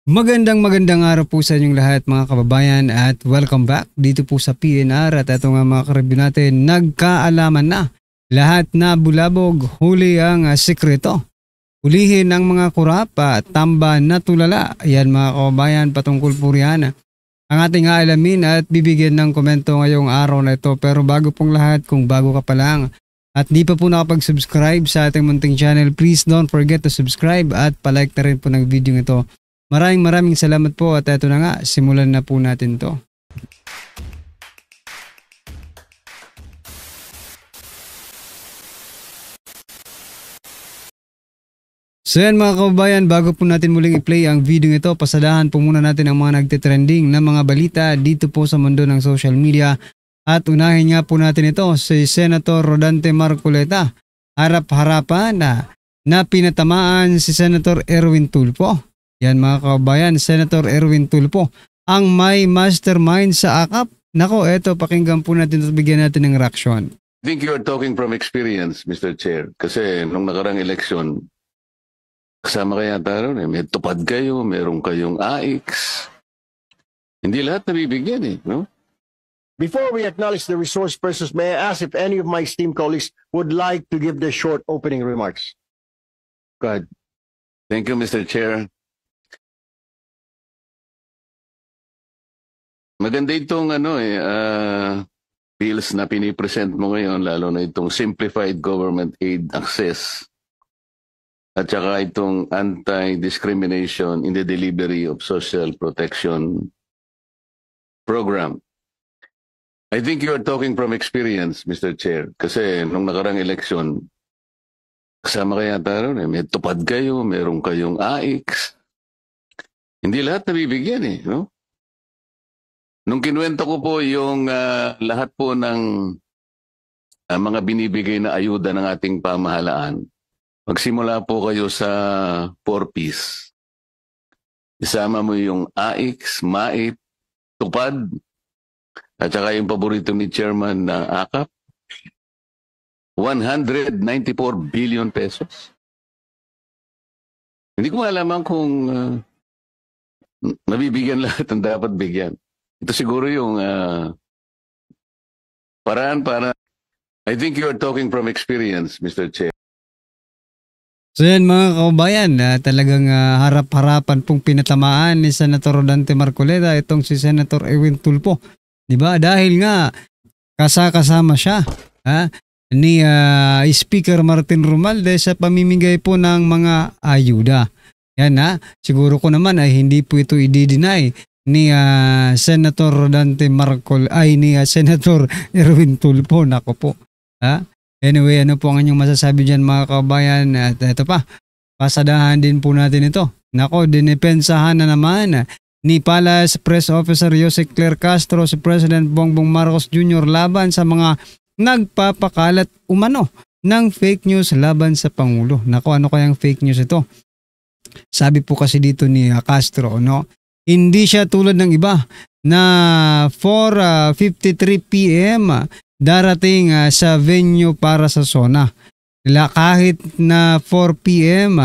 Magandang araw po sa inyong lahat mga kababayan at welcome back dito po sa PNR at ito nga mga ka-review natin, nagkaalaman na. Lahat na bulabog, huli ang sekreto. Hulihin ang mga kurapa, tamba na tulala. Ayan mga kababayan, patungkol po riyan ang ating aalamin at bibigyan ng komento ngayong araw na ito. Pero bago pong lahat, kung bago ka pa lang at di pa po nakapag-subscribe sa ating munting channel, please don't forget to subscribe at palike na rin po ng video ito. Maraming salamat po at ito na nga, simulan na po natin to. So yan mga kababayan, bago po natin muling i-play ang video ito, pasadahan po muna natin ang mga nagtitrending na mga balita dito po sa mundo ng social media. At unahin nga po natin ito, si Senator Rodante Marcoleta. Harap-harapan na pinatamaan si Senator Erwin Tulfo. Yan mga kababayan, Senator Erwin Tulfo ang may mastermind sa AKAP. Nako, eto pakinggan po natin at bigyan natin ng reaksyon. I think you are talking from experience, Mr. Chair. Kasi nung nakarang eleksyon, kasama kaya tayo, may tupad kayo, meron kayong AIX. Hindi lahat nabibigyan no? Before we acknowledge the resource persons, may I ask if any of my esteemed colleagues would like to give their short opening remarks? Go ahead. Thank you, Mr. Chair. Maganda itong bills na pinipresent mo ngayon, lalo na itong Simplified Government Aid Access at saka itong Anti-Discrimination in the Delivery of Social Protection Program. I think you are talking from experience, Mr. Chair, kasi nung nakarang eleksyon, kasama kaya tayo, may tupad kayo, meron kayong AIX. Hindi lahat nabibigyan no? Nung kinuwento ko po yung lahat po ng mga binibigay na ayuda ng ating pamahalaan, magsimula po kayo sa 4Ps. Isama mo yung AIX, MAIT, Tupad, at saka yung paborito ni Chairman na AKAP, 194 billion pesos. Hindi ko malaman kung nabibigyan lahat ang dapat bigyan. Ito siguro yung paraan para... I think you are talking from experience, Mr. Chair. So yan mga kababayan, talagang harap-harapan pong pinatamaan ni Senator Rodante Marcoleta itong si Senator Erwin Tulfo. Diba? Dahil nga kasama siya ni Speaker Martin Romualdez sa pamimigay po ng mga ayuda. Yan siguro ko naman ay hindi po ito i-deny ni Senator Rodante ni Senator Erwin Tulfo. Nako po. Anyway, ano po ang inyong masasabi dyan mga kababayan? At ito pa, pasadahan din po natin ito. Nako, dinipensahan na naman ni Palace Press Officer Jose Claire Castro si President Bongbong Marcos Jr. laban sa mga nagpapakalat umano ng fake news laban sa Pangulo. Nako, ano kayang fake news ito? Sabi po kasi dito ni Castro, hindi siya tulad ng iba na 4:53 PM darating sa venue para sa SONA. Kahit na 4 PM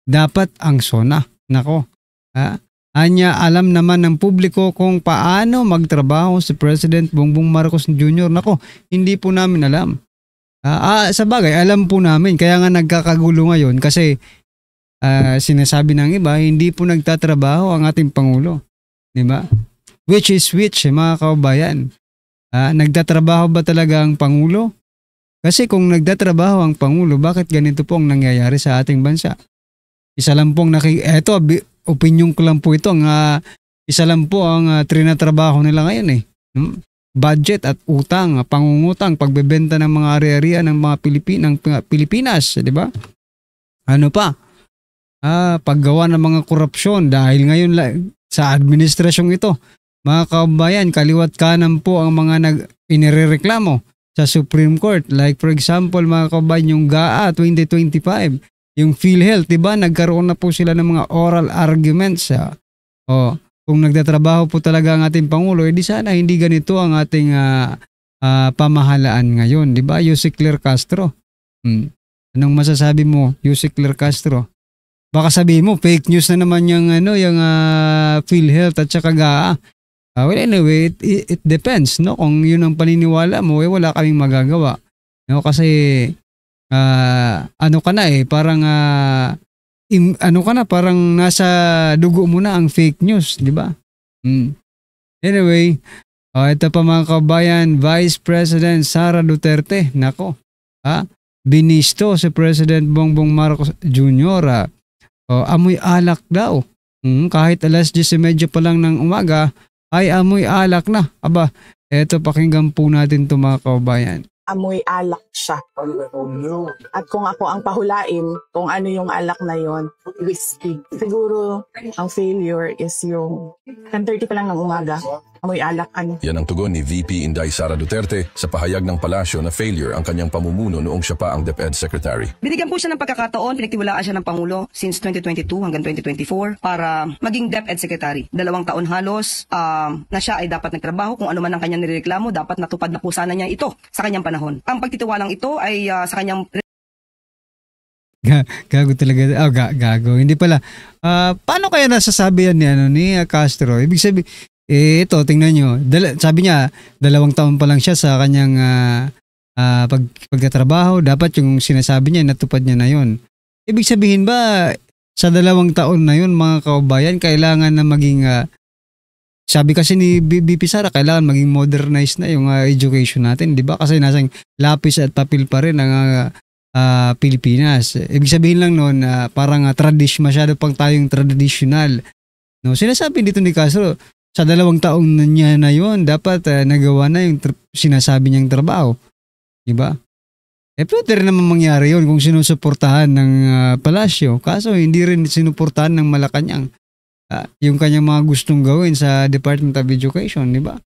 dapat ang SONA. Nako. Anya alam naman ng publiko kung paano magtrabaho si President Bongbong Marcos Jr. Nako, hindi po namin alam. Sa bagay, alam po namin. Kaya nga nagkakagulo ngayon kasi sinasabi ng iba, hindi po nagtatrabaho ang ating Pangulo. Diba? Which is which, mga kababayan? Nagtatrabaho ba talaga ang Pangulo? Kasi kung nagtatrabaho ang Pangulo, bakit ganito po ang nangyayari sa ating bansa? Isa lang pong opinion ko lang po ito. Isa lang po ang trinatrabaho nila ngayon budget at utang, pangungutang, pagbebenta ng mga ari-ariya ng mga Pilipinas. Diba? Ano pa? Paggawa ng mga korupsyon dahil ngayon sa administrasyong ito, mga kababayan, kaliwat kanan po ang mga inirereklamo sa Supreme Court. Like for example, mga kababayan, yung GAA 2025, yung PhilHealth, diba? Nagkaroon na po sila ng mga oral arguments. Kung nagtatrabaho po talaga ang ating Pangulo, edi sana hindi ganito ang ating pamahalaan ngayon, diba? Jose Claire Castro. Anong masasabi mo, Jose Claire Castro? baka sabihin mo fake news na naman yung yung PhilHealth at saka GAA. Well, anyway, it depends, no? Kung yun ang paniniwala mo, wala kaming magagawa. No, kasi ano ka na parang ano ka na, parang nasa dugo mo na ang fake news, di ba? Anyway, ito pa mga kabayan, Vice President Sara Duterte, nako, binisto si President Bongbong Marcos Jr. Amoy alak daw. Kahit alas 10:30 pa lang ng umaga, ay amoy alak na. Aba, eto pakinggan po natin ito mga kabayan. Amoy alak siya. At kung ako ang pahulain, kung ano yung alak na yon, whiskey. Siguro, ang failure is yung 10:30 pa lang ng umaga. Amoy alak, Yan ang tugon ni VP Inday Sara Duterte sa pahayag ng palasyo na failure ang kanyang pamumuno noong siya pa ang DepEd Secretary. Binigyan po siya ng pagkakataon, pinagtiwalaan siya ng Pangulo since 2022 hanggang 2024 para maging DepEd Secretary. 2 taon halos na siya ay dapat nagtrabaho. Kung ano man ang kanyang nireklamo, dapat natupad na po sana niya ito sa kanyang panahon. Ang pagtitiwalang ito ay sa kanyang... Gago talaga. Gago. Hindi pala. Paano kaya nasasabi yan ni Castro? Ibig sabihin, ito, tingnan nyo. Sabi niya, 2 taon pa lang siya sa kanyang pagkatrabaho. Dapat yung sinasabi niya, natupad niya na yon. Ibig sabihin ba, sa 2 taon na yun, mga kabayan, kailangan na maging, sabi kasi ni BP Sara, kailangan maging modernized na yung education natin, di ba? Kasi nasang lapis at papel pa rin ang Pilipinas. Ibig sabihin lang noon, parang masyado pang tayong traditional. No, sinasabi dito ni Castro, sa 2 taon na niya na yun, dapat nagawa na yung sinasabi niyang trabaho. Diba? Pwede rin naman mangyari yun kung sinusuportahan ng palasyo. Kaso hindi rin sinuportahan ng Malacanang yung kanyang mga gustong gawin sa Department of Education. Diba?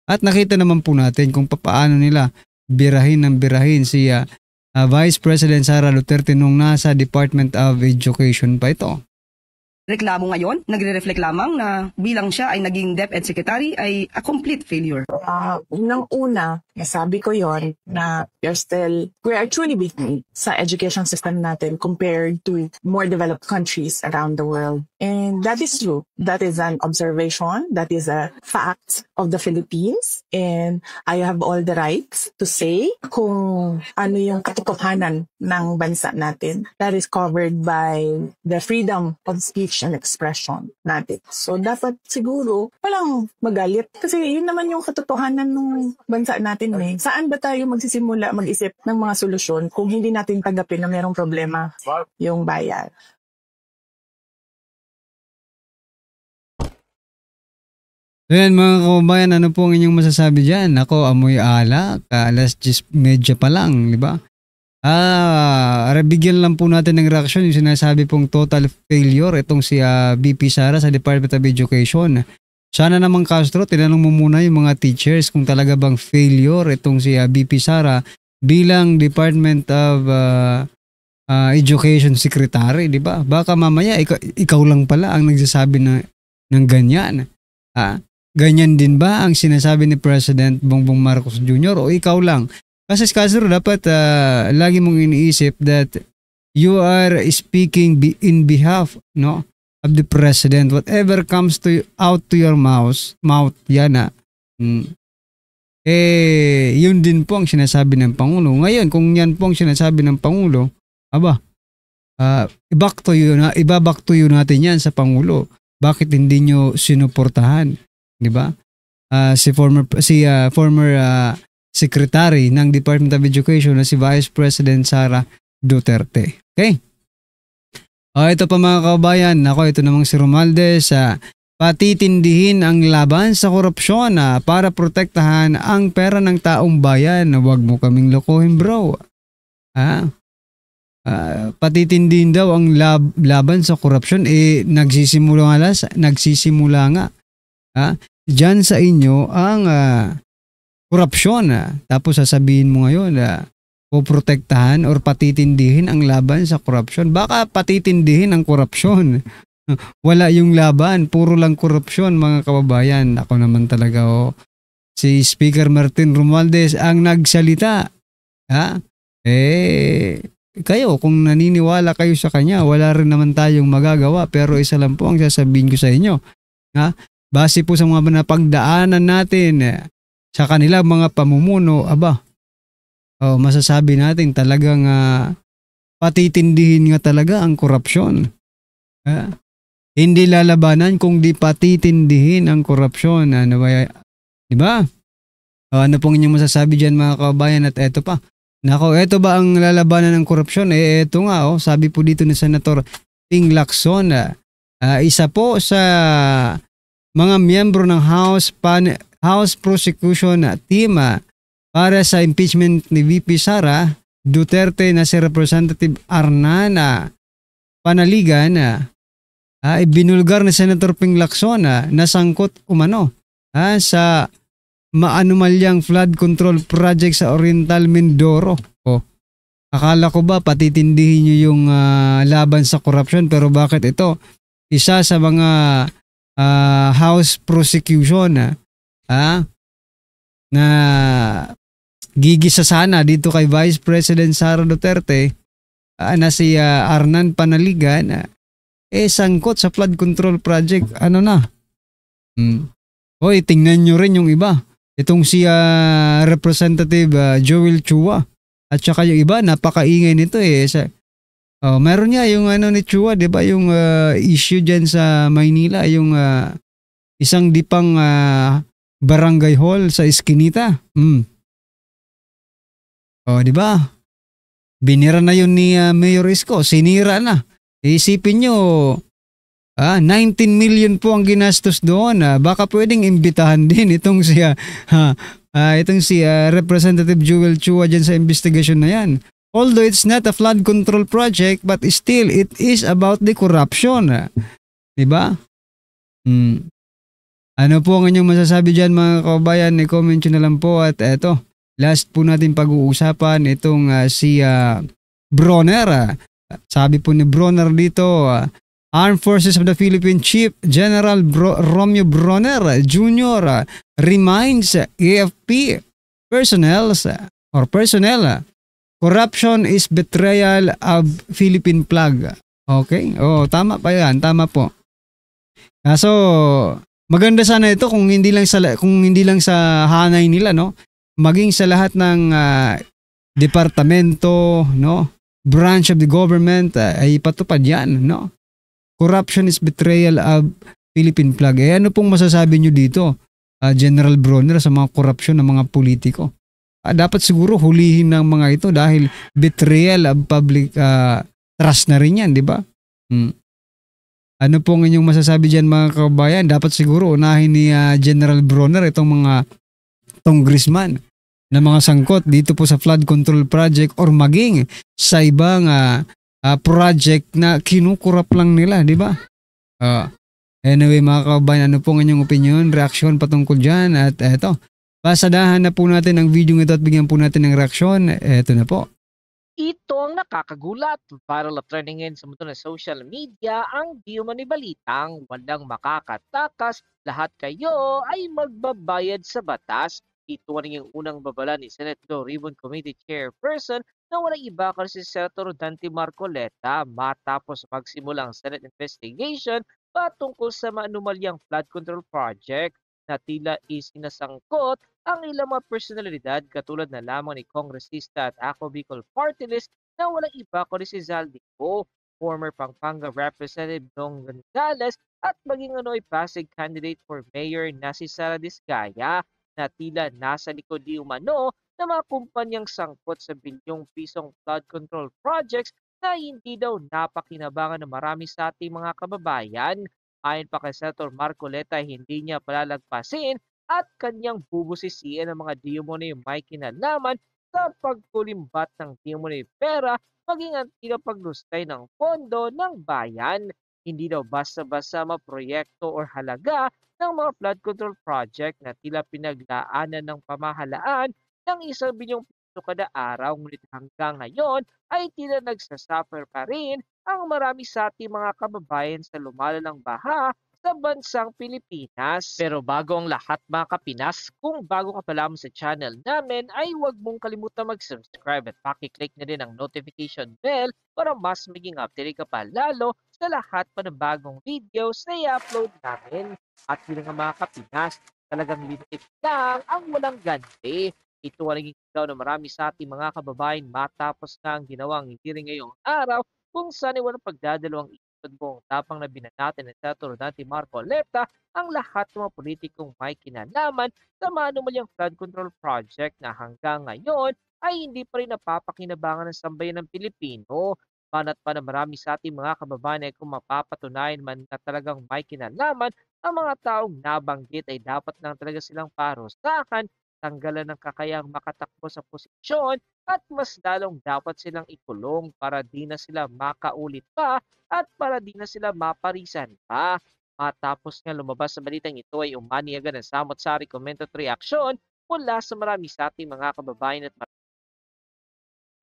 At nakita naman po natin kung paano nila birahin si Vice President Sara Duterte nung nasa Department of Education pa ito. Reklamo ngayon, nagre-reflect lamang na bilang siya ay naging DepEd Secretary ay a complete failure. Unang una, nasabi ko yon na we are truly behind sa education system natin compared to more developed countries around the world. And that is true. That is an observation. That is a fact of the Philippines. And I have all the rights to say kung ano yung katotohanan ng bansa natin. That is covered by the freedom of speech and expression natin. So dapat siguro walang magalit. Kasi yun naman yung katotohanan ng bansa natin eh. Saan ba tayo magsisimula mag-isip ng mga solusyon kung hindi natin tanggapin na mayroong problema yung bayan? Ayan mga kabayan, ano po ang inyong masasabi dyan? Ako, amoy alak, alas 10:30 pa lang, di ba? Bigyan lang po natin ng reaction yung sinasabi pong total failure itong si BP Sara sa Department of Education. Sana naman Castro, tinanong mo muna yung mga teachers kung talaga bang failure itong si BP Sara bilang Department of Education Secretary, di ba? Baka mamaya ikaw lang pala ang nagsasabi ng ganyan. Ganyan din ba ang sinasabi ni President Bongbong Marcos Jr. o ikaw lang? Kasi Castro, dapat lagi mong iniisip that you are speaking in behalf of the President. Whatever comes out to your mouth yan yun din po ang sinasabi ng Pangulo. Ngayon, kung yan po ang sinasabi ng Pangulo, back to you natin yan sa Pangulo. Bakit hindi nyo sinuportahan? Di ba? Si former Secretary ng Department of Education na si Vice President Sara Duterte. Okay? Ito pa mga kabayan, ito namang si Romualdez, patitindihin ang laban sa korupsyon para protektahan ang pera ng taong bayan. Huwag mo kaming lokohin, bro. Patitindihin daw ang laban sa korupsyon. Nagsisimula nga. Diyan sa inyo ang korupsyon. Tapos sasabihin mo ngayon poprotektahan or patitindihin ang laban sa korupsyon. Baka patitindihin ang korupsyon. Wala yung laban, puro lang korupsyon mga kababayan. Ako naman talaga si Speaker Martin Romualdez ang nagsalita. kayo, kung naniniwala kayo sa kanya, wala rin naman tayong magagawa. Pero isa lang po ang sasabihin ko sa inyo. Ha? Base po sa mga napagdaanan natin sa kanila mga pamumuno, masasabi natin talagang patitindihin nga talaga ang korupsyon. Hindi lalabanan kung di patitindihin ang korupsyon. Ano ba? Diba? Ano pong inyong masasabi dyan mga kababayan? At eto pa. Nako, eto ba ang lalabanan ng korupsyon? Eto nga, sabi po dito ni Senator Ping Lacson, isa po sa mga miyembro ng House Prosecution Team para sa impeachment ni VP Sara Duterte na si Representative Arnan Panaligan, ibinulgar ni Senator Ping Lacson na sangkot umano sa maanumalyang flood control project sa Oriental Mindoro. Akala ko ba patitindihin nyo yung laban sa korupsyon, pero bakit ito? Isa sa mga House prosecution na gigisa sana dito kay Vice President Sara Duterte na si Arnan Panaligan, sangkot sa flood control project. Ano na? Hoy, tingnan nyo rin yung iba. Itong si Representative Joel Chua at saka yung iba, napakaingay nito meron niya yung ni Chua, di ba, yung issue dyan sa Maynila, yung isang dipang barangay hall sa Eskinita. Di ba? Binira na yun ni Mayor Isko, sinira na. Isipin nyo, 19 million po ang ginastos doon. Baka pwedeng imbitahan din itong si Representative Joel Chua dyan sa investigation na yan. Although it's not a flood control project, but still it is about the corruption. Diba? Ano po ang inyong masasabi dyan mga kababayan? I-comment nyo na lang po. At eto, last po natin pag-uusapan itong si Bronner. Sabi po ni Bronner dito, Armed Forces of the Philippines Chief General Romeo Bronner Jr. reminds AFP personnel, corruption is betrayal of Philippine flag. Okay? Tama pa yan. Tama po. So, maganda sana ito kung hindi lang sa hanay nila, no? Maging sa lahat ng departamento, no? Branch of the government ay patupad yan, no? Corruption is betrayal of Philippine flag. Ano pong masasabi nyo dito, General Bronner, sa mga korupsyon ng mga politiko? Dapat siguro hulihin ng mga ito dahil betrayal of public trust na rin yan, di ba? Ano pong inyong masasabi dyan mga kababayan? Dapat siguro unahin ni General Bronner itong mga congressman na mga sangkot dito po sa flood control project or maging sa ibang project na kinukurap lang nila, di ba? Anyway mga kababayan, ano pong inyong opinion, reaksyon patungkol dyan? At eto, pasadahan na po natin ang video ito at bigyan po natin ng reaksyon. Eto na po. Ito ang nakakagulat. Viral at trending sa mundo ng social media ang di umano'y balitang walang makakatakas. Lahat kayo ay magbabayad sa batas. Ito ang unang babala ni Senate Blue Ribbon Committee Chairperson na walang iba kasi si Senator Dante Marcoleta matapos magsimulang Senate investigation patungkol sa maanumalyang flood control project na tila isinasangkot ang ilang mga personalidad katulad na lamang ni Kongresista at Ako Bicol Party List na walang iba kundi si Zaldico, former Pampanga Representative Dong Gonzales at maging Pasig candidate for mayor na si Sara Diskaya na tila nasa likod di umano na mga kumpanyang sangkot sa bilyong pisong flood control projects na hindi daw napakinabangan ng marami sa ating mga kababayan. Ayon pa kay Senator Marcoleta, hindi niya palalagpasin at kanyang bubusisiin ang mga di umano'y may kinalaman sa pagkulimbat ng di umano'y pera maging ang tila paglustay ng pondo ng bayan. Hindi daw basta-basta maproyekto or halaga ng mga flood control project na tila pinaglaanan ng pamahalaan ng 1 bilyong piso kada araw. Ngunit hanggang ngayon ay tila nagsasuffer pa rin ang marami sa ating mga kababayan sa lumalalang baha sa bansang Pilipinas. Pero bago ang lahat mga kapinas, kung bago ka pa lamang sa channel namin ay huwag mong kalimutan mag-subscribe at pakiclick na din ang notification bell para mas maging updated ka pa lalo sa lahat pa ng bagong videos na i-upload namin. At yun nga mga kapinas, talagang limited lang ang walang ganti. Ito ang naging sigaw na marami sa ating mga kababayan matapos na ang ginawang hearing ngayong araw kung saan ay walang pagdadalawang isip buong tapang na binanatan ng Senator Dante Marco Lepta ang lahat ng mga politikong may kinalaman sa manumalyang flood control project na hanggang ngayon ay hindi pa rin napapakinabangan ng sambayan ng Pilipino. Banat pa na marami sa ating mga kababayan ay kung mapapatunayan man na talagang may kinalaman ang mga taong nabanggit ay dapat lang talaga silang parusahan, tanggalan ng kakayang makatakbo sa posisyon at mas lalong dapat silang ikulong para di na sila makaulit pa at para di na sila maparisan pa. Matapos nga lumabas sa balitang ito ay umani agad ng samot-sari comment at reaksyon mula sa marami sa ating mga kababayan at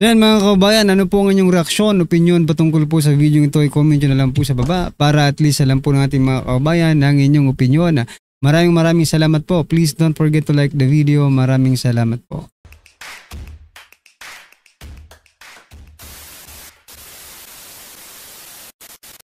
Yan mga kababayan, ano po ang inyong reaksyon, opinion patungkol po sa video ito ay comment nyo na lang po sa baba para at least alam po ng ating mga kababayan ang inyong opinion. Maraming salamat po. Please don't forget to like the video. Maraming salamat po.